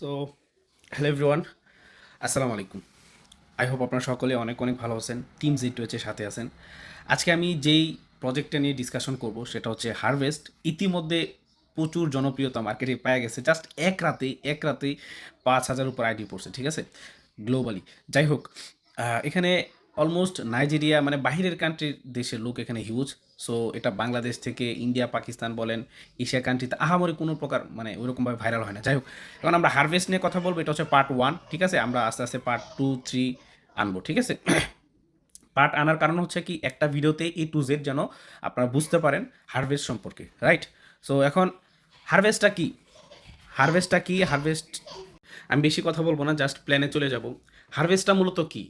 So hello everyone, আসসালামু আলাইকুম। I hope আপনারা সকলে অনেক অনেক ভালো আছেন। টিম Z2H এর সাথে আছেন। আজকে আমি যেই প্রজেক্টটা নিয়ে ডিসকাশন করব সেটা হচ্ছে হারভেস্ট। ইতিমধ্যে প্রচুর জনপ্রিয়তা মার্কেটে পাওয়া গেছে। জাস্ট এক রাতেই 5,000 উপর আইডি পড়ছে, ঠিক আছে, গ্লোবালি। যাই হোক, এখানে অলমোস্ট নাইজেরিয়া মানে বাহিরের কান্ট্রির দেশের লোক এখানে হিউজ। সো এটা বাংলাদেশ থেকে ইন্ডিয়া পাকিস্তান বলেন, এশিয়া কান্ট্রিতে আহামরি কোনো প্রকার মানে ওইরকমভাবে ভাইরাল হয় না। যাই হোক, এখন আমরা হারভেস্ট নিয়ে কথা বলবো। এটা হচ্ছে পার্ট 1, ঠিক আছে। আমরা আস্তে আস্তে পার্ট 2, 3 আনবো, ঠিক আছে। পার্ট আনার কারণ হচ্ছে কি, একটা ভিডিওতে A to Z যেন আপনারা বুঝতে পারেন হারভেস্ট সম্পর্কে, রাইট? সো এখন হারভেস্ট আমি বেশি কথা বলবো না, জাস্ট প্ল্যানে চলে যাব। হারভেস্টটা মূলত কি?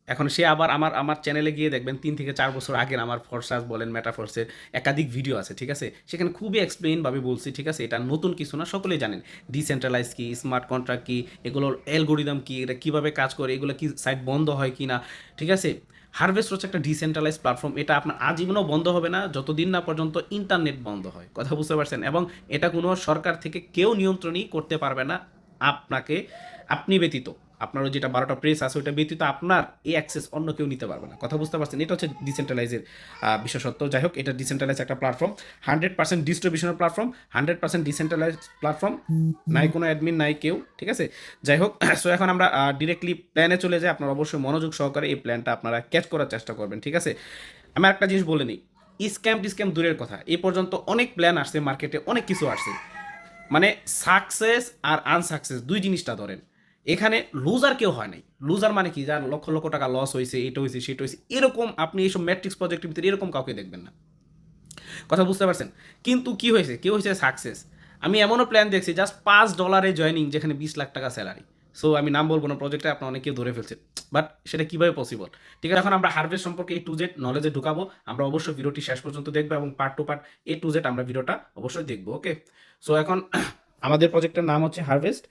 এখন সে আবার আমার আমার চ্যানেলে গিয়ে দেখবেন 3 থেকে 4 বছর আগের আমার ফরসাস বলেন মেটাফোর্সের একাধিক ভিডিও আছে, ঠিক আছে। সেখানে খুবই এক্সপ্লেইনভাবে বলছি, ঠিক আছে। এটা নতুন কিছু না, সকলেই জানেন। ডিসেন্ট্রালাইজ কি, স্মার্ট কন্ট্রাক্ট কি, এগুলোর অ্যালগোরিদম কি, এটা কীভাবে কাজ করে, এগুলো কি সাইট বন্ধ হয় কি না, ঠিক আছে। হারভেস্ট হচ্ছে একটা ডিসেন্ট্রালাইজ প্ল্যাটফর্ম। এটা আপনার আজীবনও বন্ধ হবে না যতদিন না পর্যন্ত ইন্টারনেট বন্ধ হয়। কথা বুঝতে পারছেন? এবং এটা কোনো সরকার থেকে কেউ নিয়ন্ত্রণই করতে পারবে না আপনাকে, আপনি ব্যতীত। আপনারও যেটা 12টা প্রেস আছে ওইটা ব্যতীত আপনার এই অ্যাক্সেস অন্য কেউ নিতে পারবে না। কথা বুঝতে পারছেন? এটা হচ্ছে ডিসেন্ট্রালাইজের বিশেষত্ব। যাই হোক, এটা ডিসেন্ট্রালাইজ একটা প্ল্যাটফর্ম, 100% ডিস্ট্রিবিউশনের প্ল্যাটফর্ম, 100% ডিসেন্ট্রালাইজ প্ল্যাটফর্ম, নাই কোনো অ্যাডমিন, নাই কেউ, ঠিক আছে। যাই হোক, সো এখন আমরা ডিরেক্টলি প্ল্যানে চলে যাই। আপনারা অবশ্যই মনোযোগ সহকারে এই প্ল্যানটা আপনারা ক্যাচ করার চেষ্টা করবেন, ঠিক আছে। আমি একটা জিনিস বলে নিই, স্ক্যাম দূরের কথা, এই পর্যন্ত অনেক প্ল্যান আসছে মার্কেটে, অনেক কিছু আসছে। মানে সাকসেস আর আনসাকসেস দুই জিনিসটা ধরেন, এখানে লুজার কেউ হয় নাই। লুজার মানে কি, যার লক্ষ লক্ষ টাকা লস হয়েছে, এটা হয়েছে সেটা হয়েছে, এরকম আপনি এইসব ম্যাট্রিক্স প্রজেক্টের ভিতরে এরকম কাউকে দেখবেন না। কথা বুঝতে পারছেন? কিন্তু কি হয়েছে, কেউ হয়েছে সাকসেস। আমি এমনও প্ল্যান দেখছি জাস্ট $5 জয়নিং, যেখানে 20 লাখ টাকা স্যালারি। সো আমি নাম বলবো না প্রজেক্টে, আপনার অনেকে ধরে ফেলছে, বাট সেটা কীভাবে পসিবল, ঠিক আছে। এখন আমরা হারভেস্ট সম্পর্কে A to Z নলেজে ঢুকাবো। আমরা অবশ্যই ভিডিওটি শেষ পর্যন্ত দেখবো এবং পার্ট A to Z আমরা ভিডিওটা অবশ্যই দেখবো, ওকে। সো এখন আমাদের প্রজেক্টের নাম হচ্ছে হারভেস্ট।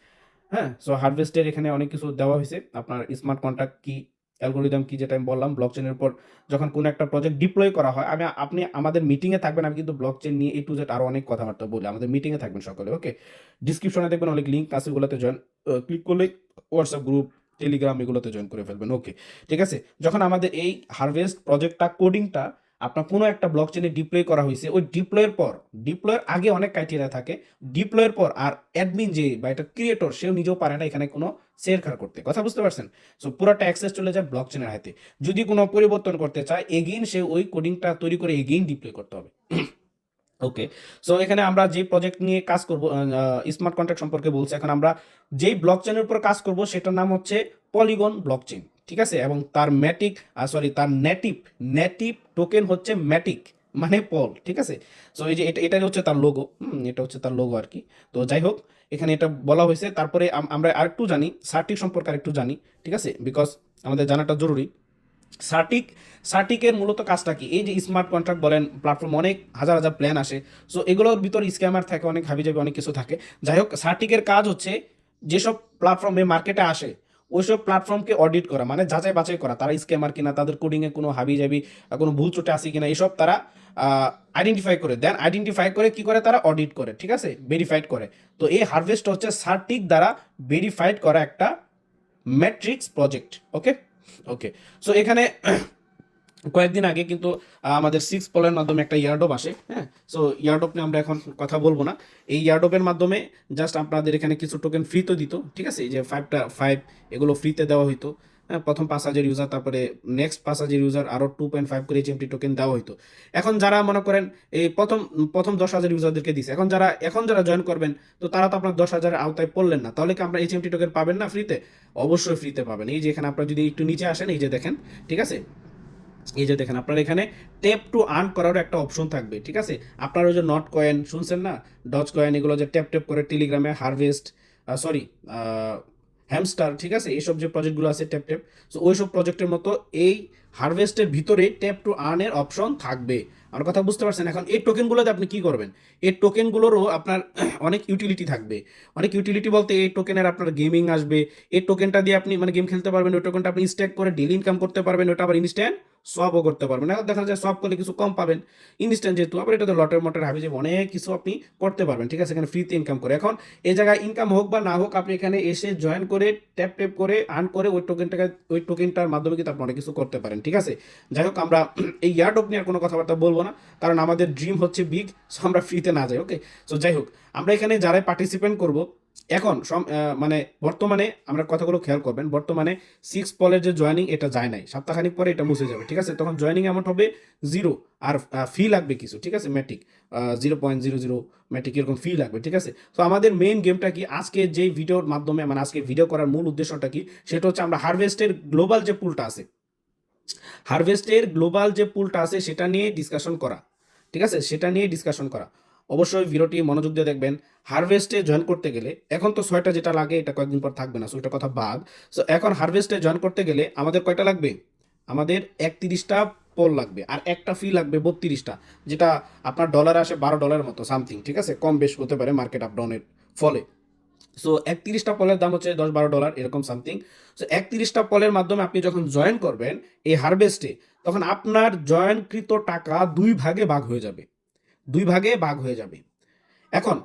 হ্যাঁ, সো হারভেস্টের এখানে অনেক কিছু দেওয়া হয়েছে। আপনার স্মার্ট কন্ট্রাক্ট কি, অ্যালগোরিদম কি, যেটা আমি বললাম, ব্লকচেনের উপর যখন কোনো একটা প্রজেক্ট ডিপ্লয় করা হয়, আপনি আমাদের মিটিংয়ে থাকবেন। আমি কিন্তু ব্লকচেন নিয়ে A to Z আরও অনেক কথাবার্তা বলি, আমাদের মিটিংয়ে থাকবেন সকলে, ওকে। ডিসক্রিপশনে দেখবেন অনেক লিঙ্ক আছে, ওগুলোতে জয়েন ক্লিক করলে হোয়াটসঅ্যাপ গ্রুপ, টেলিগ্রাম এগুলোতে জয়েন করে ফেলবেন, ওকে, ঠিক আছে। যখন আমাদের এই হারভেস্ট প্রজেক্টটা কোডিংটা আপনার কোনো একটা ব্লক চেনে ডিপ্লয় করা হয়েছে, ওই ডিপ্লয়ের আগে অনেক ক্রাইটেরিয়া থাকে। ডিপ্লয়ের পর আর অ্যাডমিন যে বা এটা ক্রিয়েটর, সেও নিজেও পারে না এখানে কোনো শেয়ার করতে। কথা বুঝতে পারছেন? সো পুরোটা অ্যাক্সেস চলে যায় ব্লক চেনের হাতে। যদি কোনো পরিবর্তন করতে চায়, এগেইন সে ওই কোডিংটা তৈরি করে এগেইন ডিপ্লয় করতে হবে। ওকে, সো এখানে আমরা যে প্রজেক্ট নিয়ে কাজ করব, স্মার্ট কন্ট্রাক্ট সম্পর্কে বলছি। এখন আমরা যেই ব্লক চেনের উপর কাজ করব সেটার নাম হচ্ছে পলিগন ব্লক চেন, ঠিক আছে। এবং তার তার নেটিভ টোকেন হচ্ছে ম্যাটিক, মানে পল, ঠিক আছে। সো এই যে এটা হচ্ছে তার লোগো, এটা হচ্ছে তার লোগো আর কি। তো যাই হোক, এখানে এটা বলা হয়েছে। তারপরে আমরা আরেকটু জানি সার্টিক সম্পর্কে, আরেকটু জানি, ঠিক আছে, বিকজ আমাদের জানাটা জরুরি। সার্টিক সার্টিকের মূলত কাজটা কি? এই যে স্মার্ট কন্ট্রাক্ট বলেন, প্ল্যাটফর্ম অনেক হাজার হাজার প্ল্যান আসে। সো এগুলোর ভিতর স্ক্যামার থাকে, অনেক হাবিজাবি অনেক কিছু থাকে। যাই হোক, সার্টিকের কাজ হচ্ছে যেসব প্ল্যাটফর্মে মার্কেটে আসে ওইসব প্ল্যাটফর্মকে অডিট করা, মানে যাচাই বাছাই করা তারা স্ক্যামার কিনা, তাদের কোডিংয়ে কোনো হাবিজাবি কোনো ভুল চোটে আছে কিনা, এসব তারা আইডেন্টিফাই করে দেন। আইডেন্টিফাই করে কি করে, তারা অডিট করে, ঠিক আছে, ভেরিফাইড করে। তো এই হারভেস্ট হচ্ছে সার্টিক দ্বারা ভেরিফাইড করা একটা ম্যাট্রিক্স প্রজেক্ট, ওকে। ওকে, সো এখানে কয়েকদিন আগে কিন্তু আমাদের 6 পলের মাধ্যমে একটা ইয়ারডপ আসে। হ্যাঁ, সো ইয়ারডপ নিয়ে আমরা এখন কথা বলবো না। এই ইয়ারডপের মাধ্যমে জাস্ট আপনাদের এখানে কিছু টোকেন ফ্রিতে দিত, ঠিক আছে। এই যে 5 এগুলো ফ্রিতে দেওয়া হইতো। হ্যাঁ, প্রথম 5,000 ইউজার, তারপরে নেক্সট 5,000 ইউজার আরও 2.5 করে HMT টোকেন দেওয়া হইতো। এখন যারা মনে করেন এই প্রথম 10,000 ইউজারদেরকে দিছে, এখন যারা জয়েন করবেন, তো তারা তো আপনার 10,000 আওতায় পড়লেন না, তাহলে কি আপনার HMT টোকেন পাবেন না ফ্রিতে? অবশ্যই ফ্রিতে পাবেন। এই যে এখানে আপনারা যদি একটু নিচে আসেন, এই যে দেখেন, ঠিক আছে, এই যে দেখেন আপনার এখানে ট্যাপ টু আর্ন করারও একটা অপশন থাকবে, ঠিক আছে। আপনার ওই যে নট কয়েন শুনছেন না, ডজ কয়েন, এগুলো যে ট্যাপ করে টেলিগ্রামে হারভেস্ট, হ্যামস্টার, ঠিক আছে, এইসব যে প্রজেক্টগুলো আছে ট্যাপ, সো ওইসব প্রজেক্টের মতো এই হারভেস্টের ভিতরে ট্যাপ টু আর্নের অপশন থাকবে। আমার কথা বুঝতে পারছেন? এখন এই টোকেনগুলোতে আপনি কি করবেন? এই টোকেনগুলোরও আপনার অনেক ইউটিলিটি থাকবে। অনেক ইউটিলিটি বলতে এই টোকেনের আপনার গেমিং আসবে। এই টোকেনটা দিয়ে আপনি মানে গেম খেলতে পারবেন। ওই টোকেনটা আপনি স্ট্যাক করে ডেলি ইনকাম করতে পারবেন। ওটা আবার ইনস্ট্যান্ট সবও করতে পারবেন। এখন দেখা যায় সব করলে কিছু কম পাবেন ইনস্ট্যান্ট যেহেতু, আবার এটাতে লটের মটের হাবি যাবে, অনেক কিছু আপনি করতে পারবেন, ঠিক আছে, এখানে ফ্রিতে ইনকাম করে। এখন এই জায়গায় ইনকাম হোক বা না হোক, আপনি এখানে এসে জয়েন করে ট্যাপ ট্যাপ করে আর্ন করে ওই টোকেনটার মাধ্যমে কিন্তু আপনি অনেক কিছু করতে পারেন, ঠিক আছে। যাই হোক, আমরা এই ইয়ারড্রপ নিয়ে আর কোনো কথাবার্তা বলবো না, কারণ আমাদের ড্রিম হচ্ছে বিগ, সো আমরা ফ্রিতে না যাই, ওকে। সো যাই হোক, আমরা এখানে যারাই পার্টিসিপেন্ট করব এখন মানে বর্তমানে আমরা কথাগুলো খেয়াল করবেন, বর্তমানে 6 পলের যে জয়েনিং এটা যায় নাই, সপ্তাহখানিক পরে এটা মুছে যাবে, ঠিক আছে। তখন জয়েনিং অ্যামাউন্ট হবে 0, আর ফি লাগবে কিছু, ঠিক আছে, ম্যাটিক 0.00 ম্যাটিক এরকম ফি লাগবে, ঠিক আছে। তো আমাদের মেইন গেমটা কি, আজকে যেই ভিডিওর মাধ্যমে মানে আজকে ভিডিও করার মূল উদ্দেশ্যটা কি, সেটা হচ্ছে আমরা হারভেস্টের গ্লোবাল যে পুলটা আছে, সেটা নিয়ে ডিসকাশন করা, ঠিক আছে, সেটা নিয়ে ডিসকাশন করা। অবশ্যই ভিডিওটি মনোযোগ দিয়ে দেখবেন। হারভেস্টে জয়েন করতে গেলে এখন তো 6টা যেটা লাগে এটা কয়েকদিন পর থাকবে না, সো এটা কথা বাদ। সো এখন হারভেস্টে জয়েন করতে গেলে আমাদের কয়টা লাগবে, আমাদের 31টা পোল লাগবে, আর একটা ফি লাগবে 32টা, যেটা আপনার ডলারে আসে $12 মতো সামথিং, ঠিক আছে, কম বেশ হতে পারে মার্কেট আপ ডাউনের ফলে। সো 31টা পলের দাম হচ্ছে $10-12 এরকম সামথিং। সো 31টা পলের মাধ্যমে আপনি যখন জয়েন করবেন এই হারভেস্টে, তখন আপনার জয়েনকৃত টাকা 2 ভাগে ভাগ হয়ে যাবে, 2 ভাগে ভাগ হয়ে যাবে। এখন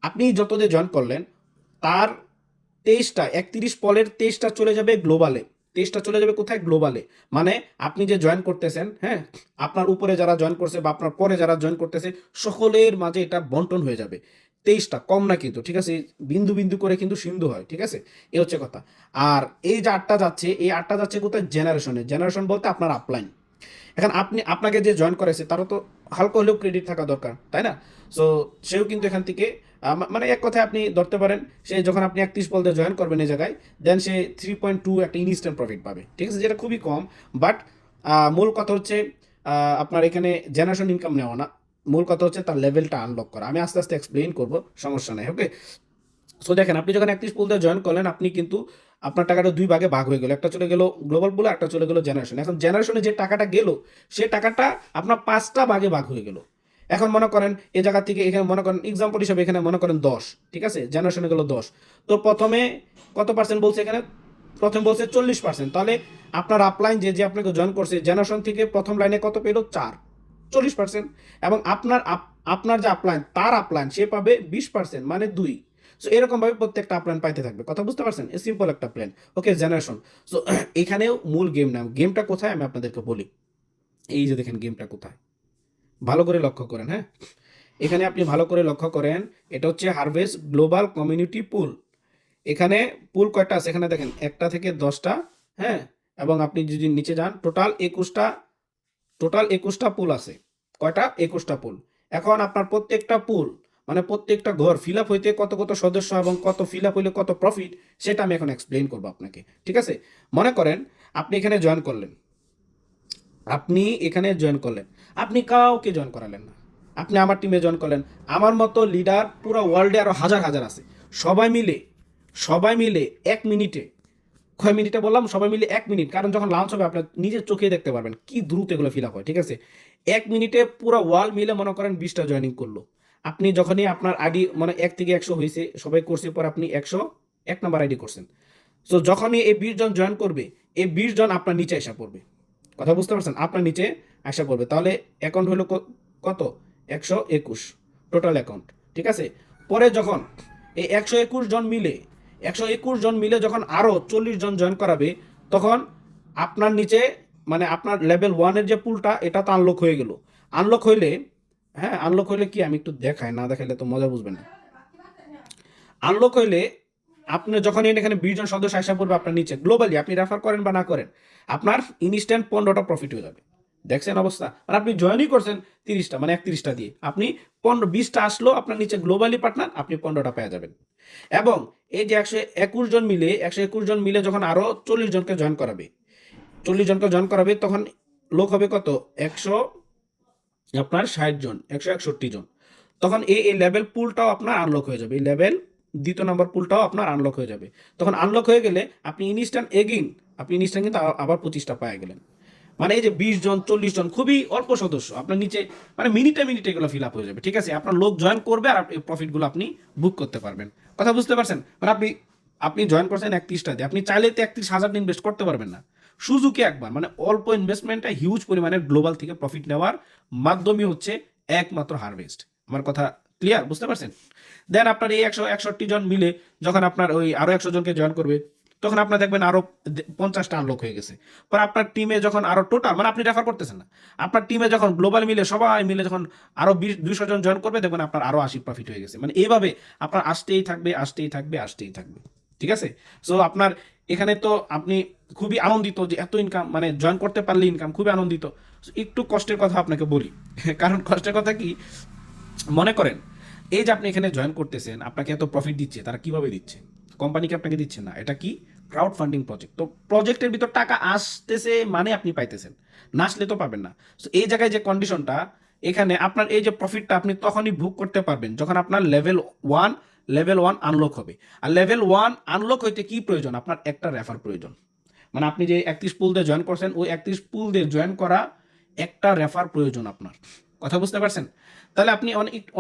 আপনি যত যে জয়েন করলেন তার 23টা, 31 পলের 23টা চলে যাবে গ্লোবালে, 23টা চলে যাবে কোথায়, গ্লোবালে। মানে আপনি যে জয়েন করতেছেন, হ্যাঁ, আপনার উপরে যারা জয়েন করছে বা আপনার পরে যারা জয়েন করতেছে সকলের মাঝে এটা বন্টন হয়ে যাবে। 23টা কম না কিন্তু, ঠিক আছে, বিন্দু বিন্দু করে কিন্তু সিন্ধু হয়, ঠিক আছে, এই হচ্ছে কথা। আর এই যে 8টা যাচ্ছে, এই 8টা যাচ্ছে কোথায়, জেনারেশনে। জেনারেশন বলতে আপনার আপলাইন। এখন আপনাকে যে জয়েন করেছে তারও তো হালকা হলেও ক্রেডিট থাকা দরকার, তাই না? সো সেও কিন্তু এখান থেকে মানে এক কথায় আপনি ধরতে পারেন, সে যখন আপনি 31 বলতে জয়েন করবেন এই জায়গায়, দেন সে 3.2 একটা ইনস্ট্যান্ট প্রফিট পাবে, ঠিক আছে, যেটা খুবই কম। বাট মূল কথা হচ্ছে আপনার এখানে জেনারেশন ইনকাম নেওয়া না, মূল কথা হচ্ছে তার লেভেলটা আনলক করা। আমি আস্তে আস্তে এক্সপ্লেইন করবো, সমস্যা নেই, ওকে। সো দেখেন, আপনি যখন 31 পুল দিয়ে জয়েন করলেন, আপনি কিন্তু আপনার টাকাটা 2 ভাগে ভাগ হয়ে গেল, একটা চলে গেল গ্লোবাল পুলে, একটা চলে গেল জেনারেশন। এখন জেনারেশনে যে টাকাটা গেল, সে টাকাটা আপনার 5টা ভাগে ভাগ হয়ে গেল। এখন মনে করেন এই জায়গা থেকে এখানে মনে করেন এক্সাম্পল হিসেবে এখানে মনে করেন 10, ঠিক আছে, জেনারেশনে গেল 10। তো প্রথমে কত পার্সেন্ট বলছে এখানে, প্রথম বলছে 40%। তাহলে আপনার আপলাইন যে যে আপনাকে জয়েন করছে জেনারেশন থেকে প্রথম লাইনে কত পেল, 4, 40%। এবং আপনার যে আপলাইন তার আপলাইন সে পাবে 20%, মানে 2। সো এরকম ভাবে প্রত্যেকটা প্ল্যান পাইতে থাকবে, কথা বুঝতে পারছেন, এ সিম্পল একটা প্ল্যান, ওকে, জেনারেশন। সো এখানেও মূল গেম না, গেমটা কোথায় আমি আপনাদেরকে বলি। এই যে দেখেন গেমটা কোথায়, ভালো করে লক্ষ্য করেন, হ্যাঁ, এখানে আপনি ভালো করে লক্ষ্য করেন, এটা হচ্ছে হারভেস্ট গ্লোবাল কমিউনিটি পুল। এখানে পুল কয়টা আছে, এখানে দেখেন 1টা থেকে 10টা, হ্যাঁ, এবং আপনি যদি নিচে যান টোটাল 21টা পুল আছে। কয়টা, 21টা পুল। এখন আপনার প্রত্যেকটা পুল মানে প্রত্যেকটা ঘর ফিল আপ হইতে কত কত সদস্য এবং কত ফিল আপ হইলে কত প্রফিট, সেটা আমি এখন এক্সপ্লেইন করবো আপনাকে, ঠিক আছে। মনে করেন আপনি এখানে জয়েন করলেন, আপনি কাউকে জয়েন করালেন না, আপনি আমার টিমে জয়েন করলেন। আমার মতো লিডার পুরো ওয়ার্ল্ডে আরো হাজার হাজার আছে, সবাই মিলে 1 মিনিটে, কয় মিনিটে বললাম, সবাই মিলে 1 মিনিট, কারণ যখন লাঞ্চ হবে আপনার নিজের চোখে দেখতে পারবেন কি দ্রুত এগুলো ফিল আপ হয়, ঠিক আছে। 1 মিনিটে পুরো ওয়াল মিলে মনে করেন 20টা জয়েনিং করলো। আপনি যখনই আপনার আইডি মানে 1 থেকে 100 হয়েছে, সবাই করছে পর আপনি 101 নাম্বার আইডি করছেন। সো যখনই এই 20 জন জয়েন করবে, এই 20 জন আপনার নিচে আসা পড়বে, কথা বুঝতে পারছেন, আপনার নিচে আসা পড়বে। তাহলে অ্যাকাউন্ট হলো কত, 121 টোটাল অ্যাকাউন্ট, ঠিক আছে। পরে যখন এই 121 জন মিলে যখন আরও 40 জন জয়েন করাবে, তখন আপনার নিচে মানে আপনার লেভেল 1-এর যে পুলটা এটা তো আনলক হয়ে গেল। আনলক হইলে, হ্যাঁ, আনলক হইলে কি, আমি একটু দেখাই, না দেখাইলে তো মজা বুঝবেন না। আনলক হইলে আপনি যখন এখানে 20 জন সদস্য আসা পড়বে আপনার নিচে গ্লোবালি, আপনি রেফার করেন বা না করেন, আপনার ইনস্ট্যান্ট 15টা প্রফিট হয়ে যাবে। দেখছেন অবস্থা, মানে আপনি জয়েনই করছেন 30টা মানে 31টা দিয়ে, আপনি 20টা আসলো আপনার নিচে গ্লোবালি পার্টনার, আপনি 15টা পেয়ে যাবেন। এবং এই যে 121 জন মিলে যখন আরো 40 জনকে জয়েন করাবে, তখন লোক হবে কত, 161 জন, তখন এই লেভেল পুলটাও আপনার আনলক হয়ে যাবে, এই লেভেল 2 নম্বর পুলটাও আপনার আনলক হয়ে যাবে। তখন আনলক হয়ে গেলে আপনি ইনস্ট্যান্ট কিন্তু আবার 25টা পায়ে গেলেন। মানে এই যে 20 জন 40 জন খুবই অল্প সদস্য আপনার নিচে, মানে মিনিটে মিনিটে এগুলো ফিল আপ হয়ে যাবে, ঠিক আছে। আপনার লোক জয়েন করবে আর প্রফিটগুলো আপনি বুক করতে পারবেন, কথা বুঝতে পারছেন। মানে আপনি জয়েন করছেন 31টা দিয়ে, আপনি চাইলে তো 31,000 ইনভেস্ট করতে পারবেন না, সুযোগে একবার, মানে অল্প ইনভেস্টমেন্টে হিউজ পরিমাণে গ্লোবাল থেকে প্রফিট নেওয়ার মাধ্যমই হচ্ছে একমাত্র হারভেস্ট। আমার কথা ক্লিয়ার, বুঝতে পারছেন? দেন আপনার এই 161 জন মিলে যখন আপনার ওই আরো 100 জনকে জয়েন করবে, তখন আপনার দেখবেন আরো 50টা আনলক হয়ে গেছে। পর আপনার টিমে যখন আরো টোটাল, মানে আপনি রেফার করতেছেন না, আপনার টিমে যখন গ্লোবাল মিলে সবাই মিলে যখন আরো 200 জন জয়েন করবে, দেখবেন আপনার আরো 80 প্রফিট হয়ে গেছে। মানে এইভাবে আপনার আসতেই থাকবে আসতেই থাকবে আসতেই থাকবে। ঠিক আছে? সো আপনার এখানে তো আপনি খুবই আনন্দিত যে এত ইনকাম, মানে জয়েন করতে পারলে ইনকাম, খুবই আনন্দিত। So, একটু কষ্টের কথা আপনাকে বলি। কারণ কষ্টের কথা কি, মনে করেন এই যে আপনি এখানে জয়েন করতেছেন, আপনাকে এত প্রফিট দিচ্ছে, তারা কিভাবে দিচ্ছে? কোম্পানিকে আপনাকে দিচ্ছে না, এটা কি ক্রাউড ফান্ডিং প্রজেক্ট। তো প্রজেক্টের ভিতর টাকা আসতেছে মানে আপনি পাইতেছেন, না আসলে তো পাবেন না। সো এই জায়গায় যে কন্ডিশনটা, এখানে আপনার এই যে প্রফিটটা আপনি তখনই ভোগ করতে পারবেন যখন আপনার লেভেল ওয়ান আনলক হবে। আর লেভেল ওয়ান আনলক হইতে কি প্রয়োজন? আপনার একটা রেফার প্রয়োজন। মানে আপনি যে 31 পুল দিয়ে জয়েন করছেন, ওই 31 পুল দিয়ে জয়েন করা একটা রেফার প্রয়োজন আপনার। কথা বুঝতে পারছেন? তাহলে আপনি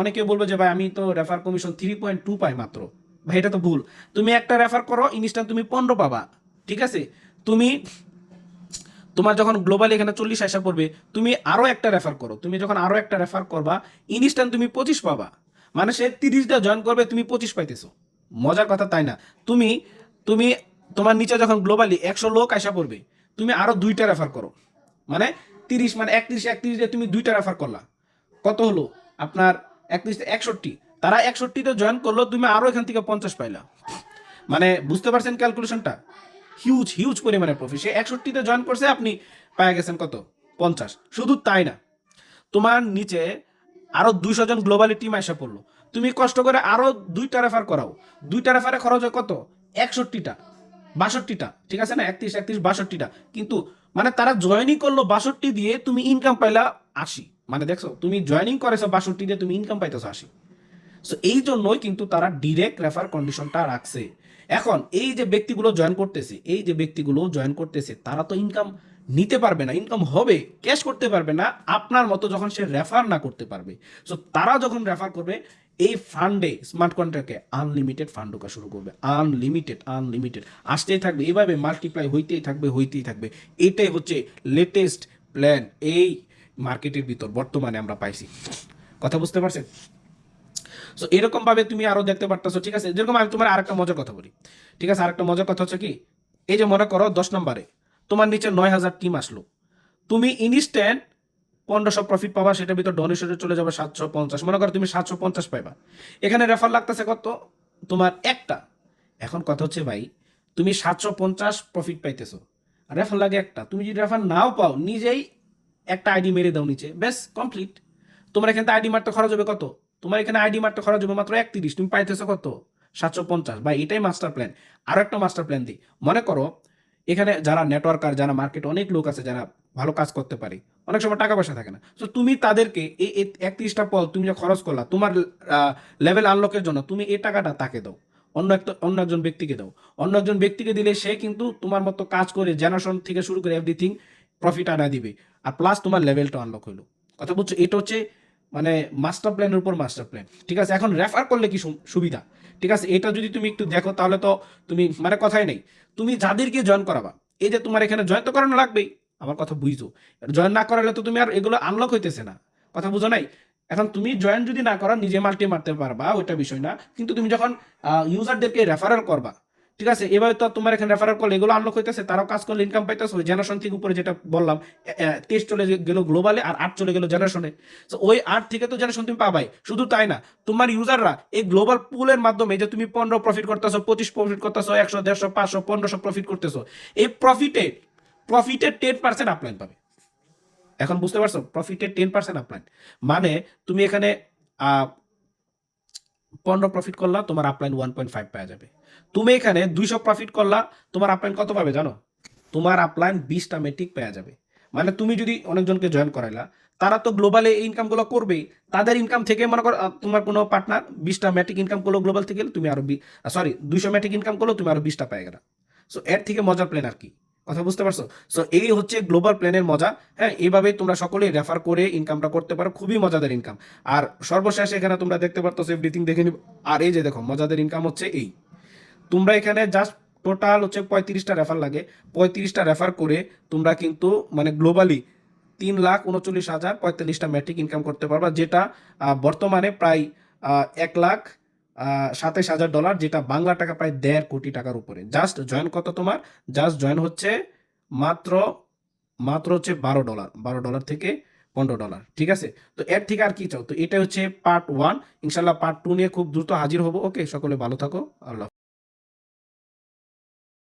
অনেকে বলবে যে ভাই আমি তো রেফার কমিশন 3.2 পাই মাত্র। ভাই এটা তো ভুল। তুমি একটা রেফার করো, ইনস্ট্যান্ট তুমি 15 পাবা। ঠিক আছে? তুমি তোমার যখন গ্লোবালি এখানে 40 আসা পড়বে, তুমি আরো একটা রেফার করো, তুমি যখন আরো একটা রেফার করবা, ইনস্ট্যান্ট তুমি 25 পাবা। মানে সে 30টা জয়েন করবে, তুমি 25 পাইতেছো। মজার কথা তাই না? তুমি তুমি তোমার নিচে যখন গ্লোবালি 100 লোক আসা পড়বে, তুমি আরো 2টা রেফার করো, মানে 30, মানে 31 দিয়ে তুমি 2টা রেফার করলা, কত হলো আপনার? 31 61, তারা 61তে জয়েন করলো, তুমি আরো এখান থেকে 50 পাইলা। মানে বুঝতে পারছেন ক্যালকুলেশনটা? হিউজ হিউজ পরিমাণে প্রফিট। সে 61তে জয়েন করছে, আপনি পায়ে গেছেন কত? 50। শুধু তাই না, তোমার নিচে আরো 200 জন গ্লোবালি টিম আসা পড়লো, তুমি কষ্ট করে আরো 2টা রেফার করাও, 2টা রেফারে খরচ হয় কত? 61টা, 62টা। ঠিক আছে না? 31 31 62টা। কিন্তু মানে তারা জয়েনিং করলো 62 দিয়ে, তুমি ইনকাম পাইলা 80। মানে দেখছো, তুমি জয়েনিং করেছো 62 দিয়ে, তুমি ইনকাম পাইতেছো 80। সো এই জন্যই কিন্তু তারা ডিরেক্ট রেফার কন্ডিশনটা রাখছে। এখন এই যে ব্যক্তিগুলো জয়েন করতেছে, তারা তো ইনকাম নিতে পারবে না, ইনকাম হবে, ক্যাশ করতে পারবে না আপনার মতো যখন সে রেফার না করতে পারবে। সো তারা যখন রেফার করবে, এই ফান্ডে স্মার্ট কন্ট্রাক্টে আনলিমিটেড ফান্ড ঢোকা শুরু করবে। আনলিমিটেড আসতেই থাকবে, এইভাবে মাল্টিপ্লাই হইতেই থাকবে। এটাই হচ্ছে লেটেস্ট প্ল্যান এই মার্কেটের ভিতর বর্তমানে আমরা পাইছি। কথা বুঝতে পারছেন? সো এরকম ভাবে তুমি আরো দেখতে পারতেছো। ঠিক আছে? যেরকম আমি তোমার আরেকটা মজার কথা বলি। ঠিক আছে? আরেকটা মজার কথা হচ্ছে কি, এই যে মনে করো 10 নম্বরে তোমার নিচে 9000 টিম আসলো, তুমি ইনস্ট্যান্ট 1500 প্রফিট পাবা, সেটার ভিতর ডোনেশনে চলে যাবে 750। মনে করো তুমি 750 পাইবা, এখানে রেফার লাগতেছে কত? তোমার একটা। এখন কথা হচ্ছে ভাই, তুমি 750 প্রফিট পাইতেছো, রেফার লাগে একটা। তুমি যদি রেফার নাও পাও, নিজেই একটা আইডি মেরে দাও নিচে, ব্যাস কমপ্লিট। তোমার এখানে আইডি মারতে খরচ হবে কত? তোমার এখানে আইডি মারতে খরচ হবে মাত্র 31, তুমি পাইতেছো কত? 750। ভাই এটাই মাস্টার প্ল্যান। আরো একটা মাস্টার প্ল্যান দিই। মনে করো এখানে যারা নেটওয়ার্কার, যারা মার্কেটে অনেক লোক আছে, যারা ভালো কাজ করতে পারে, অনেক সময় টাকা পয়সা থাকে না। তো তুমি তাদেরকে এই 31টা পল তুমি যে খরচ করলা তোমার লেভেল আনলকের জন্য, তুমি এই টাকাটা তাকে দাও, অন্য একজন ব্যক্তিকে দাও। অন্য একজন ব্যক্তিকে দিলে সে কিন্তু তোমার মতো কাজ করে জেনারেশন থেকে শুরু করে এভরিথিং প্রফিট আনা দিবে, আর প্লাস তোমার লেভেলটা আনলক হইলো। কথা বলছো? এটা হচ্ছে মানে মাস্টার প্ল্যানের উপর মাস্টার প্ল্যান। ঠিক আছে? এখন রেফার করলে কি সুবিধা? ঠিক আছে? এটা যদি তুমি একটু দেখো, তাহলে তো তুমি মানে কথাই নেই। তুমি যাদেরকে জয়েন করাবা, এই যে তোমার এখানে জয়েন তো করানো লাগবেই, আমার কথা বুঝছো? জয়েন না করালে তো তুমি আর এগুলো আনলক হইতেছে না। কথা বুঝো নাই? এখন তুমি জয়েন যদি না করো, নিজে মারতে পারবা, ওইটা বিষয় না। কিন্তু তুমি যখন ইউজারদেরকে রেফারেল করবা, ঠিক আছে, এভাবে তো তোমার এখানে রেফারেল করলে এগুলো আনলক হইতেছে, তারাও কাজ করলে ইনকাম পাইতেছে। ওই জেনারেশন থেকে উপরে যেটা বললাম, 23 চলে গেল গ্লোবালে, আর 8 চলে গেল জেনারেশনে। তো ওই 8 থেকে তো জেনারেশন তুমি পাবাই। শুধু তাই না, তোমার ইউজাররা এই গ্লোবাল পুলের মাধ্যমে যে তুমি 15 প্রফিট করতেছো, 25 প্রফিট করতেছো, 100 150 500 1500 প্রফিট করতেছো, এই প্রফিটের 10% আপলাইন পাবে। এখন বুঝতে পারছো? প্রফিটের 10% আপলাইন মানে তুমি এখানে 15 প্রফিট করলা, তোমার আপলাইন 1.5 পাওয়া যাবে। তুমি এখানে 200 প্রফিট করলা, তোমার আপলাইন কত পাবে জানো? তোমার আপলাইন 20টা মেট্রিক পাওয়া যাবে। মানে তুমি যদি অনেকজনকে জয়েন করাইলা, তারা তো গ্লোবালে ইনকাম গুলো করবেই, তাদের ইনকাম থেকে মনে করো তোমার কোনো পার্টনার 20টা ম্যাট্রিক ইনকাম করলো গ্লোবাল থেকে, তুমি আরো 200 ম্যাট্রিক ইনকাম করলো, তুমি আরো 20টা পাই গেলা। সো এর থেকে মজার প্ল্যান আর কি? কথা বুঝতে পারছো? সো এই হচ্ছে গ্লোবাল প্ল্যানের মজা। হ্যাঁ, এইভাবেই তোমরা সকলেই রেফার করে ইনকামটা করতে পারো, খুবই মজাদার ইনকাম। আর সর্বশেষ এখানে তোমরা দেখতে পারতো এভরিথিং দেখে নিব। আর এই যে দেখো মজাদার ইনকাম হচ্ছে এই, তোমরা এখানে জাস্ট টোটাল হচ্ছে 35টা রেফার লাগে। 35টা রেফার করে তোমরা কিন্তু মানে গ্লোবালি 3,39,045টা মেট্রিক ইনকাম করতে পারবা, যেটা বর্তমানে প্রায় $1,27,000, যেটা বাংলা টাকা প্রায় 1.5 কোটি টাকার উপরে। জাস্ট জয়েন কত তোমার? জাস্ট জয়েন হচ্ছে মাত্র মাত্র হচ্ছে $12, $12 থেকে $15। ঠিক আছে, তো এর থেকে আর কি চাও? তো এটা হচ্ছে পার্ট 1। ইনশাল্লাহ পার্ট 2 নিয়ে খুব দ্রুত হাজির হবো। ওকে, সকলে ভালো থাকো। আল্লাহ।